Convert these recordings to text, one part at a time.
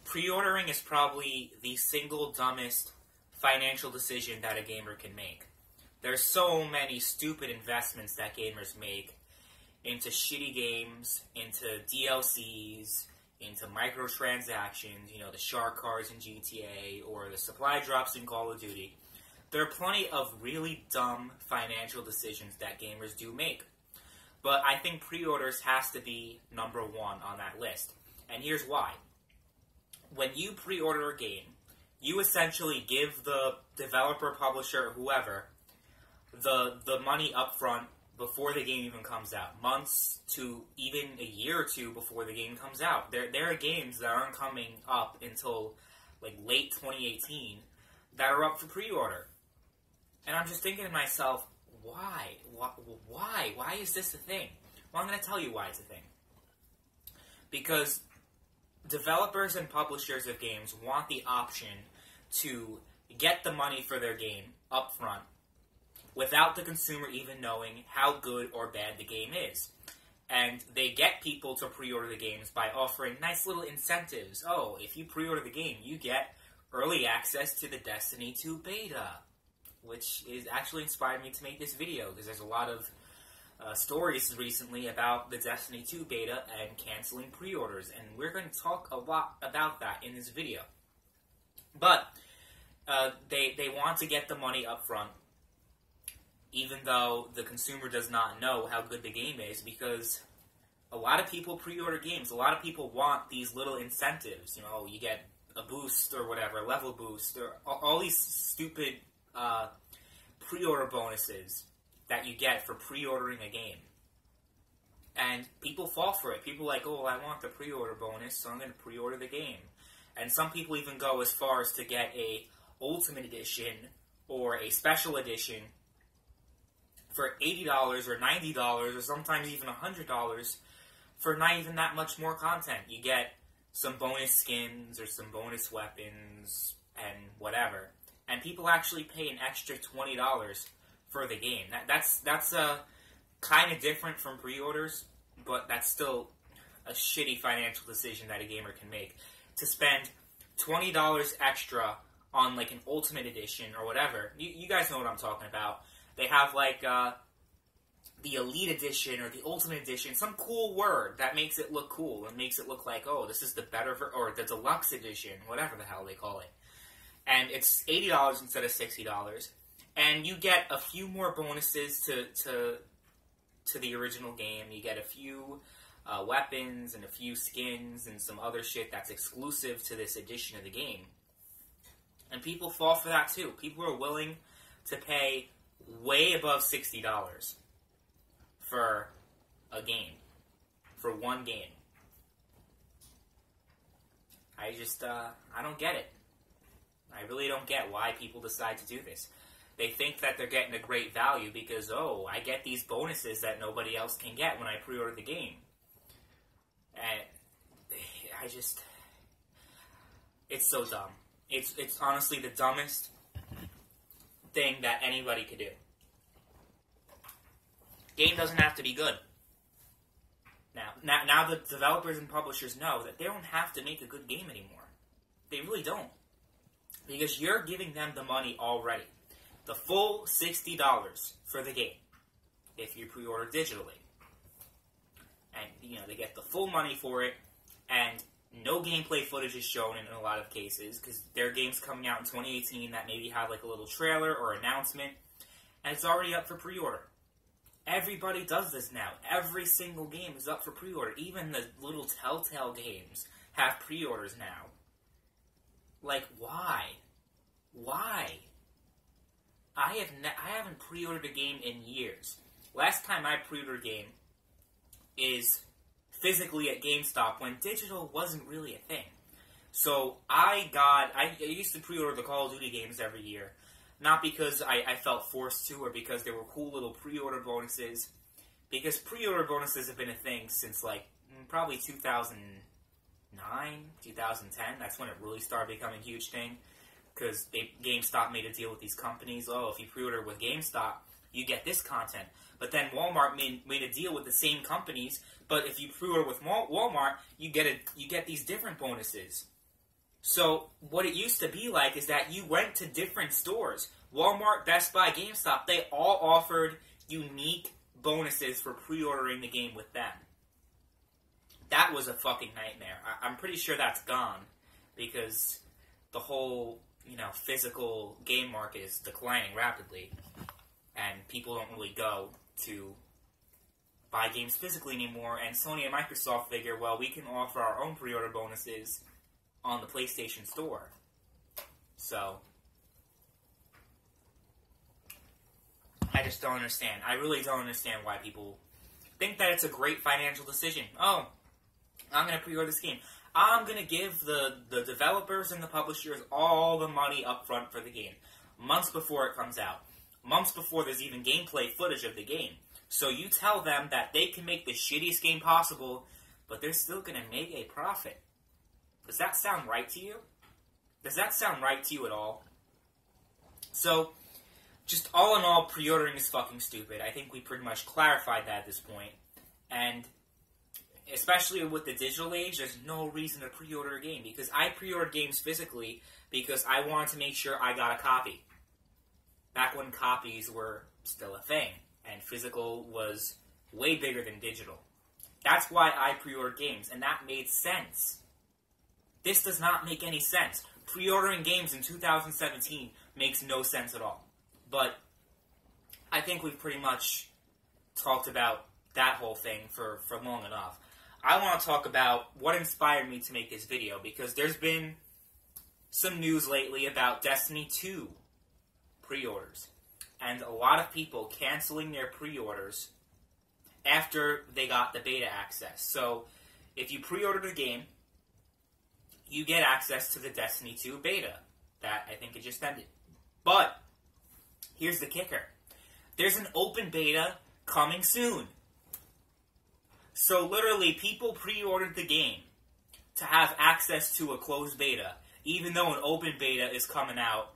Pre-ordering is probably the single dumbest financial decision that a gamer can make. There's so many stupid investments that gamers make into shitty games, into DLCs, into microtransactions, you know, the shark cards in GTA, or the supply drops in Call of Duty. There are plenty of really dumb financial decisions that gamers do make. But I think pre-orders has to be number one on that list. And here's why. When you pre-order a game, you essentially give the developer, publisher, whoever, the money up front before the game even comes out. Months to even a year or two before the game comes out. There are games that aren't coming up until like late 2018 that are up for pre-order. And I'm just thinking to myself, why? Why? Why is this a thing? Well, I'm going to tell you why it's a thing. Because developers and publishers of games want the option to get the money for their game up front without the consumer even knowing how good or bad the game is. And they get people to pre-order the games by offering nice little incentives. Oh, if you pre-order the game, you get early access to the Destiny 2 beta, which is actually inspired me to make this video, because there's a lot of stories recently about the Destiny 2 beta and canceling pre-orders, and we're going to talk a lot about that in this video. But they want to get the money up front, even though the consumer does not know how good the game is, because a lot of people pre-order games. A lot of people want these little incentives. You know, you get a boost or whatever, a level boost, or all these stupid pre-order bonuses that you get for pre-ordering a game. And people fall for it. People are like, oh, I want the pre-order bonus, so I'm going to pre-order the game. And some people even go as far as to get a Ultimate Edition or a Special Edition for $80 or $90 or sometimes even $100 for not even that much more content. You get some bonus skins or some bonus weapons and whatever. And people actually pay an extra $20 for the game. That's kind of different from pre-orders, but that's still a shitty financial decision that a gamer can make. To spend $20 extra on like an Ultimate Edition or whatever. You guys know what I'm talking about. They have like the Elite Edition or the Ultimate Edition, some cool word that makes it look cool and makes it look like, oh, this is the better, or the Deluxe Edition, whatever the hell they call it. And it's $80 instead of $60. And you get a few more bonuses to the original game. You get a few weapons and a few skins and some other shit that's exclusive to this edition of the game. And people fall for that too. People are willing to pay way above $60 for a game. For one game. I just, I don't get it. I really don't get why people decide to do this. They think that they're getting a great value because, oh, I get these bonuses that nobody else can get when I pre-order the game. And I just... It's so dumb. It's honestly the dumbest thing that anybody could do. Game doesn't have to be good. Now the developers and publishers know that they don't have to make a good game anymore. They really don't. Because you're giving them the money already. The full $60 for the game, if you pre-order digitally. And, you know, they get the full money for it, and no gameplay footage is shown in a lot of cases, because there are games coming out in 2018 that maybe have like a little trailer or announcement, and it's already up for pre-order. Everybody does this now. Every single game is up for pre-order. Even the little Telltale games have pre-orders now. Like, why? Why? I haven't pre-ordered a game in years. Last time I pre-ordered a game is physically at GameStop when digital wasn't really a thing. So I used to pre-order the Call of Duty games every year. Not because I felt forced to or because there were cool little pre-order bonuses. Because pre-order bonuses have been a thing since like probably 2009, 2010. That's when it really started becoming a huge thing. Because GameStop made a deal with these companies. Oh, if you pre-order with GameStop, you get this content. But then Walmart made a deal with the same companies. But if you pre-order with Walmart, you get these different bonuses. So what it used to be like is that you went to different stores. Walmart, Best Buy, GameStop, they all offered unique bonuses for pre-ordering the game with them. That was a fucking nightmare. I'm pretty sure that's gone because the whole, physical game market is declining rapidly, and people don't really go to buy games physically anymore, and Sony and Microsoft figure, well, we can offer our own pre-order bonuses on the PlayStation Store. So, I just don't understand. I really don't understand why people think that it's a great financial decision. Oh, I'm going to pre-order this game. I'm going to give the developers and the publishers all the money up front for the game. Months before it comes out. Months before there's even gameplay footage of the game. So you tell them that they can make the shittiest game possible, but they're still going to make a profit. Does that sound right to you? Does that sound right to you at all? So, just all in all, pre-ordering is fucking stupid. I think we pretty much clarified that at this point. And especially with the digital age, there's no reason to pre-order a game. Because I pre-ordered games physically because I wanted to make sure I got a copy. Back when copies were still a thing. And physical was way bigger than digital. That's why I pre-ordered games. And that made sense. This does not make any sense. Pre-ordering games in 2017 makes no sense at all. But I think we've pretty much talked about that whole thing for long enough. I want to talk about what inspired me to make this video, because there's been some news lately about Destiny 2 pre-orders. And a lot of people canceling their pre-orders after they got the beta access. So, if you pre-ordered a game, you get access to the Destiny 2 beta. That, I think, it just ended. But, here's the kicker. There's an open beta coming soon. So, literally, people pre-ordered the game to have access to a closed beta, even though an open beta is coming out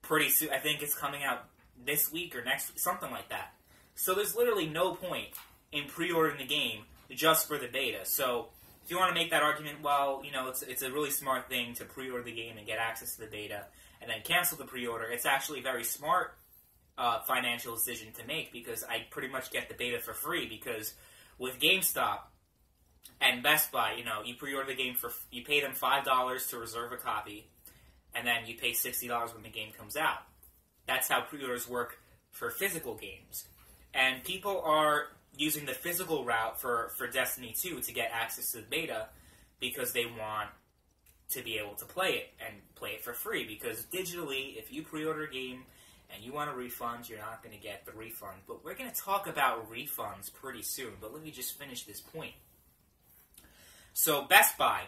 pretty soon. I think it's coming out this week or next week, something like that. So, there's literally no point in pre-ordering the game just for the beta. So, if you want to make that argument, well, it's a really smart thing to pre-order the game and get access to the beta and then cancel the pre-order. It's actually a very smart financial decision to make, because I pretty much get the beta for free, because with GameStop and Best Buy, you pre-order the game you pay them $5 to reserve a copy, and then you pay $60 when the game comes out. That's how pre-orders work for physical games. And people are using the physical route for Destiny 2 to get access to the beta because they want to be able to play it and play it for free. Because digitally, if you pre-order a game and you want a refund, you're not going to get the refund. But we're going to talk about refunds pretty soon. But let me just finish this point. So Best Buy,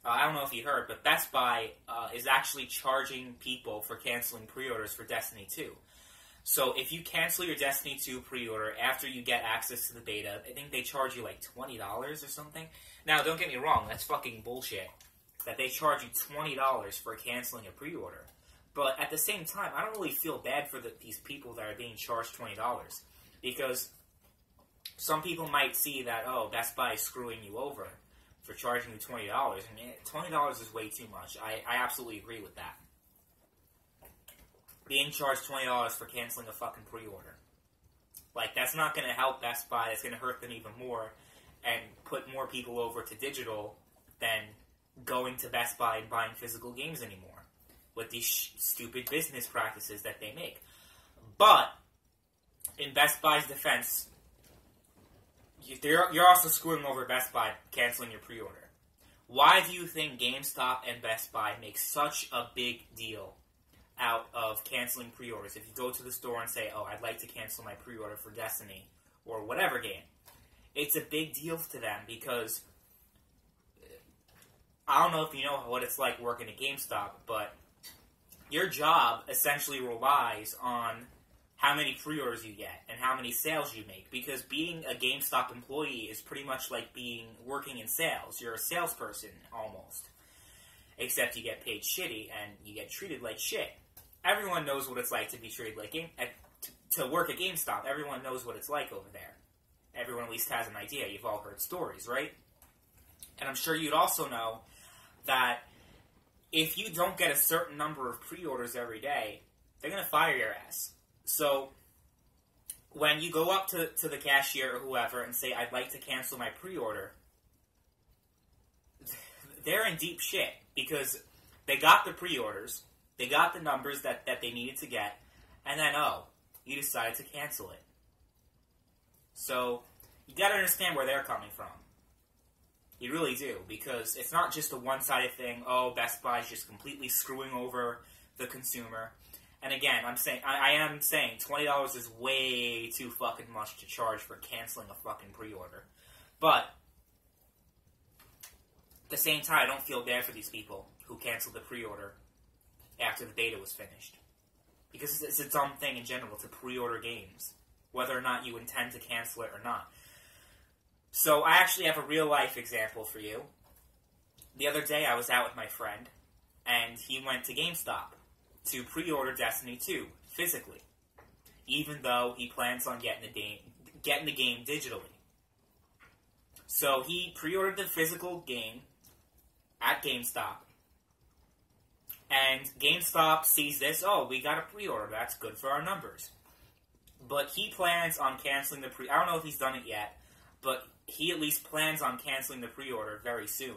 I don't know if you heard, but Best Buy is actually charging people for canceling pre-orders for Destiny 2. So if you cancel your Destiny 2 pre-order after you get access to the beta, I think they charge you like $20 or something. Now, don't get me wrong, that's fucking bullshit that they charge you $20 for canceling a pre-order. But at the same time, I don't really feel bad for these people that are being charged $20, because some people might see that, oh, Best Buy is screwing you over for charging you $20. And $20 is way too much. I absolutely agree with that. Being charged $20 for canceling a fucking pre-order. Like, that's not going to help Best Buy. It's going to hurt them even more and put more people over to digital than going to Best Buy and buying physical games anymore with these stupid business practices that they make. But, in Best Buy's defense, you're also screwing over Best Buy canceling your pre-order. Why do you think GameStop and Best Buy make such a big deal out of canceling pre-orders? If you go to the store and say, oh, I'd like to cancel my pre-order for Destiny or whatever game, it's a big deal to them, because I don't know if you know what it's like working at GameStop, but your job essentially relies on how many pre-orders you get and how many sales you make, because being a GameStop employee is pretty much like working in sales. You're a salesperson, almost. Except you get paid shitty and you get treated like shit. Everyone knows what it's like to be treated like to work at GameStop. Everyone knows what it's like over there. Everyone at least has an idea. You've all heard stories, right? And I'm sure you'd also know that if you don't get a certain number of pre-orders every day, they're going to fire your ass. So when you go up to the cashier or whoever and say, I'd like to cancel my pre-order, they're in deep shit because they got the pre-orders, they got the numbers that they needed to get, and then, oh, you decided to cancel it. So you got to understand where they're coming from. You really do, because it's not just a one-sided thing, oh, Best Buy's just completely screwing over the consumer. And again, I am saying $20 is way too fucking much to charge for canceling a fucking pre-order. But at the same time, I don't feel bad for these people who canceled the pre-order after the beta was finished. Because it's a dumb thing in general to pre-order games, whether or not you intend to cancel it or not. So I actually have a real-life example for you. The other day I was out with my friend, and he went to GameStop to pre-order Destiny 2 physically, even though he plans on getting the game digitally. So he pre-ordered the physical game at GameStop, and GameStop sees this, oh, we got a pre-order, that's good for our numbers. But he plans on canceling the I don't know if he's done it yet, but he at least plans on canceling the pre-order very soon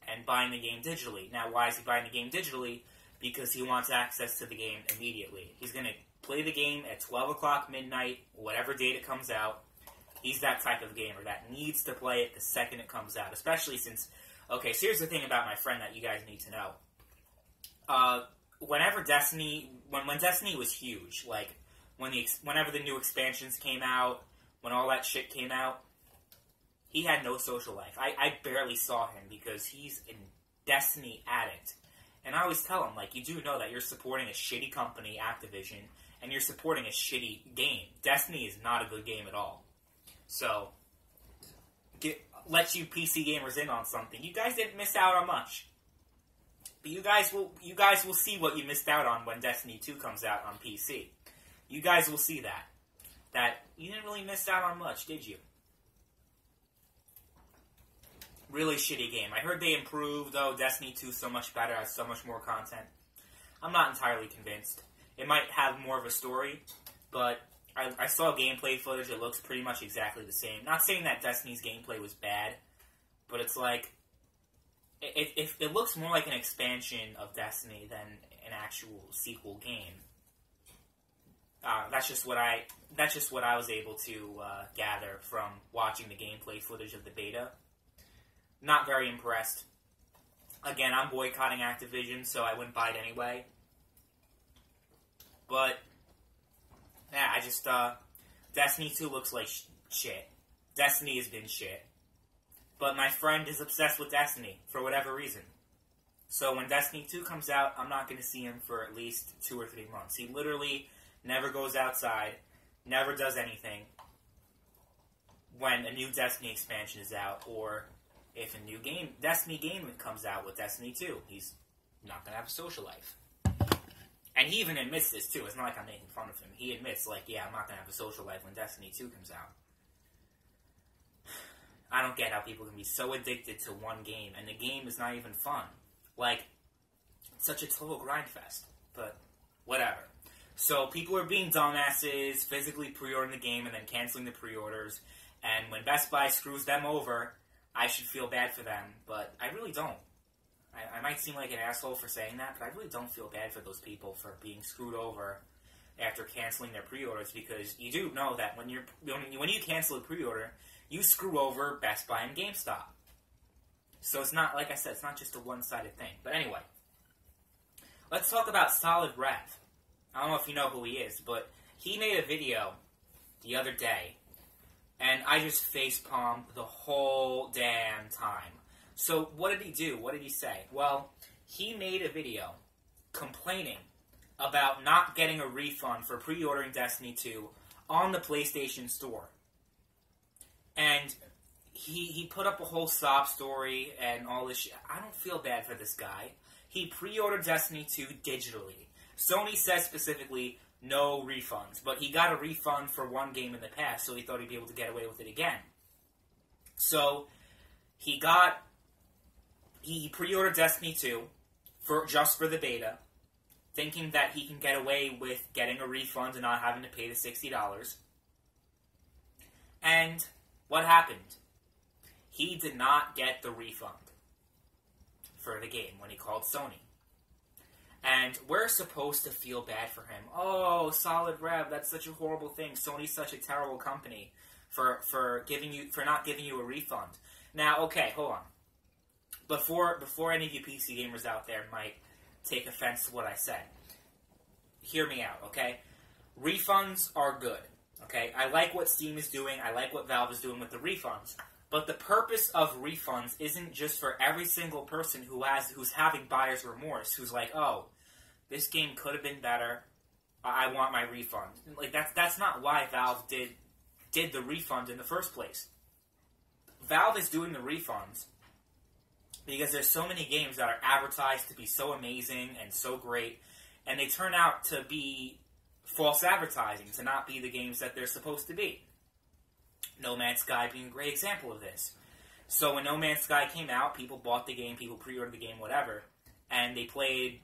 and buying the game digitally. Now, why is he buying the game digitally? Because he wants access to the game immediately. He's going to play the game at 12 o'clock midnight, whatever date it comes out. He's that type of gamer that needs to play it the second it comes out, especially since... Okay, so here's the thing about my friend that you guys need to know. Whenever Destiny... When Destiny was huge, like, whenever the new expansions came out, when all that shit came out, he had no social life. I barely saw him because he's a Destiny addict. And I always tell him, like, you do know that you're supporting a shitty company, Activision, and you're supporting a shitty game. Destiny is not a good game at all. So, let you PC gamers in on something. You guys didn't miss out on much. But you guys will see what you missed out on when Destiny 2 comes out on PC. You guys will see that. That you didn't really miss out on much, did you? Really shitty game. I heard they improved, though. Destiny 2 is so much better, has so much more content. I'm not entirely convinced. It might have more of a story, but I saw gameplay footage. It looks pretty much exactly the same. Not saying that Destiny's gameplay was bad, but it's like... It looks more like an expansion of Destiny than an actual sequel game. That's just what I was able to gather from watching the gameplay footage of the beta. Not very impressed. Again, I'm boycotting Activision, so I wouldn't buy it anyway. But, yeah, I just, Destiny 2 looks like shit. Destiny has been shit. But my friend is obsessed with Destiny, for whatever reason. So when Destiny 2 comes out, I'm not going to see him for at least 2 or 3 months. He literally never goes outside, never does anything when a new Destiny expansion is out, or... if a new Destiny game comes out with Destiny 2, he's not going to have a social life. And he even admits this, too. It's not like I'm making fun of him. He admits, like, yeah, I'm not going to have a social life when Destiny 2 comes out. I don't get how people can be so addicted to one game, and the game is not even fun. Like, it's such a total grind fest. But, whatever. So, people are being dumbasses, physically pre-ordering the game, and then canceling the pre-orders. And when Best Buy screws them over... I should feel bad for them, but I really don't. I might seem like an asshole for saying that, but I really don't feel bad for those people for being screwed over after canceling their pre-orders, because you do know that when you cancel a pre-order, you screw over Best Buy and GameStop. So it's not, like I said, it's not just a one-sided thing. But anyway, let's talk about Solidrev. I don't know if you know who he is, but he made a video the other day, and I just facepalmed the whole damn time. So what did he do? What did he say? Well, he made a video complaining about not getting a refund for pre-ordering Destiny 2 on the PlayStation Store. And he put up a whole sob story and all this shit. I don't feel bad for this guy. He pre-ordered Destiny 2 digitally. Sony says specifically no refunds, but he got a refund for one game in the past, so he thought he'd be able to get away with it again. So he pre-ordered Destiny 2 just for the beta, thinking that he can get away with getting a refund and not having to pay the $60. And what happened? He did not get the refund for the game when he called Sony. And we're supposed to feel bad for him. Oh, Solidrev, that's such a horrible thing. Sony's such a terrible company for not giving you a refund. Now, okay, hold on. Before any of you PC gamers out there might take offense to what I said, hear me out, okay? Refunds are good, okay? I like what Steam is doing. I like what Valve is doing with the refunds. But the purpose of refunds isn't just for every single person who's having buyer's remorse, who's like, oh, this game could have been better. I want my refund. Like that's not why Valve did the refund in the first place. Valve is doing the refunds because there's so many games that are advertised to be so amazing and so great, and they turn out to be false advertising, to not be the games that they're supposed to be. No Man's Sky being a great example of this. So when No Man's Sky came out, people bought the game, people pre-ordered the game, whatever, and they played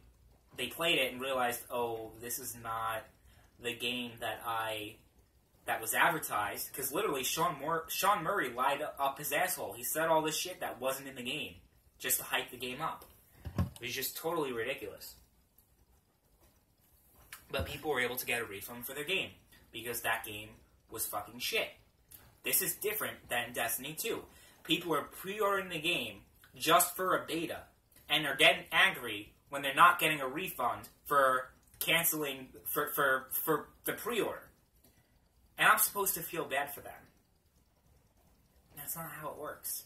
it and realized, oh, this is not the game that was advertised, because literally Sean Murray lied up his asshole. He said all this shit that wasn't in the game just to hype the game up. It was just totally ridiculous. But people were able to get a refund for their game because that game was fucking shit. This is different than Destiny 2. People are pre-ordering the game just for a beta and are getting angry when they're not getting a refund for canceling for the pre-order. And I'm supposed to feel bad for them. That's not how it works.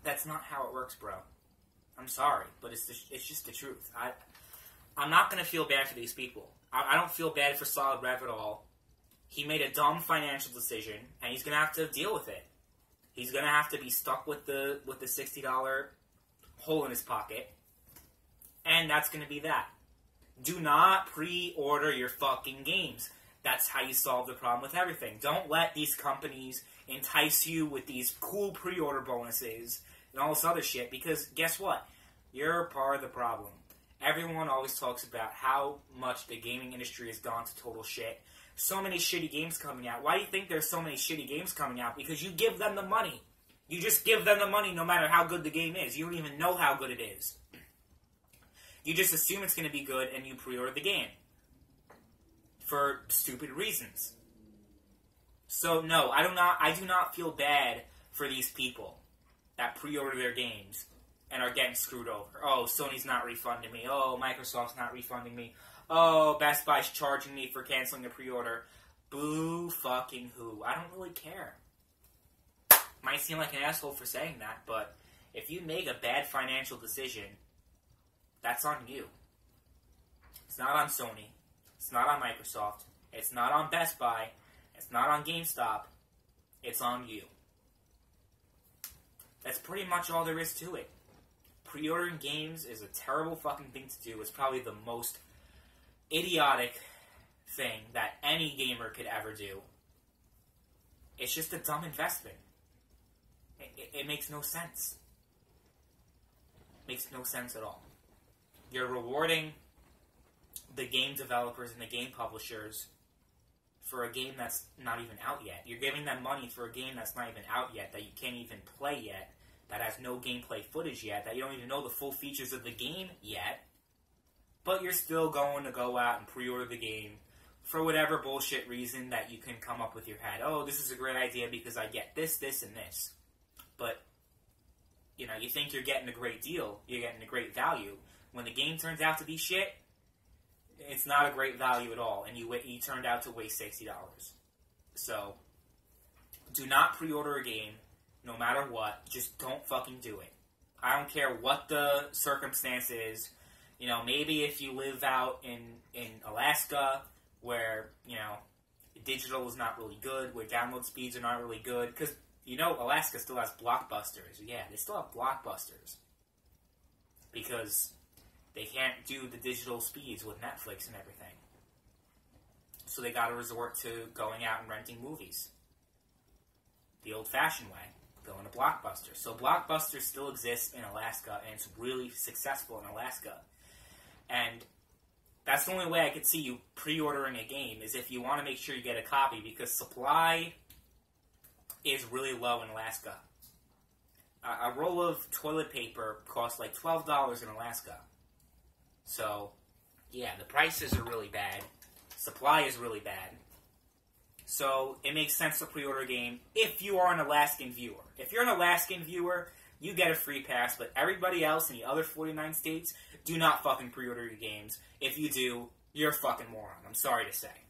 That's not how it works, bro. I'm sorry, but it's just the truth. I'm not going to feel bad for these people. I don't feel bad for Solidrev at all. He made a dumb financial decision, and he's going to have to deal with it. He's going to have to be stuck with the $60 hole in his pocket, and that's going to be that. Do not pre-order your fucking games. That's how you solve the problem with everything. Don't let these companies entice you with these cool pre-order bonuses and all this other shit, because guess what? You're part of the problem. Everyone always talks about how much the gaming industry has gone to total shit. So many shitty games coming out. Why do you think there's so many shitty games coming out? Because you give them the money. You just give them the money no matter how good the game is. You don't even know how good it is. You just assume it's going to be good and you pre-order the game. For stupid reasons. So no, I do not feel bad for these people that pre-order their games and are getting screwed over. Oh, Sony's not refunding me. Oh, Microsoft's not refunding me. Oh, Best Buy's charging me for canceling a pre-order. Boo fucking who. I don't really care. Might seem like an asshole for saying that, but if you make a bad financial decision, that's on you. It's not on Sony. It's not on Microsoft. It's not on Best Buy. It's not on GameStop. It's on you. That's pretty much all there is to it. Pre-ordering games is a terrible fucking thing to do. It's probably the most idiotic thing that any gamer could ever do. It's just a dumb investment. It makes no sense. Makes no sense at all. You're rewarding the game developers and the game publishers for a game that's not even out yet. You're giving them money for a game that's not even out yet, that you can't even play yet, that has no gameplay footage yet, that you don't even know the full features of the game yet, but you're still going to go out and pre-order the game for whatever bullshit reason that you can come up with your head. Oh, this is a great idea because I get this, this, and this. But, you know, you think you're getting a great deal, you're getting a great value. When the game turns out to be shit, it's not a great value at all, and you turned out to waste $60. So, do not pre-order a game, no matter what. Just don't fucking do it. I don't care what the circumstance is. You know, maybe if you live out in Alaska, where, you know, digital is not really good, where download speeds are not really good, because, you know, Alaska still has Blockbusters. Yeah, they still have Blockbusters. Because they can't do the digital speeds with Netflix and everything. So they gotta resort to going out and renting movies. The old-fashioned way. Going to Blockbuster. So Blockbuster still exists in Alaska, and it's really successful in Alaska. And that's the only way I could see you pre-ordering a game, is if you want to make sure you get a copy, because supply is really low in Alaska. A roll of toilet paper costs like $12 in Alaska. So, yeah, the prices are really bad. Supply is really bad. So, it makes sense to pre-order a game if you are an Alaskan viewer. If you're an Alaskan viewer, you get a free pass, but everybody else in the other 49 states, do not fucking pre-order your games. If you do, you're a fucking moron. I'm sorry to say.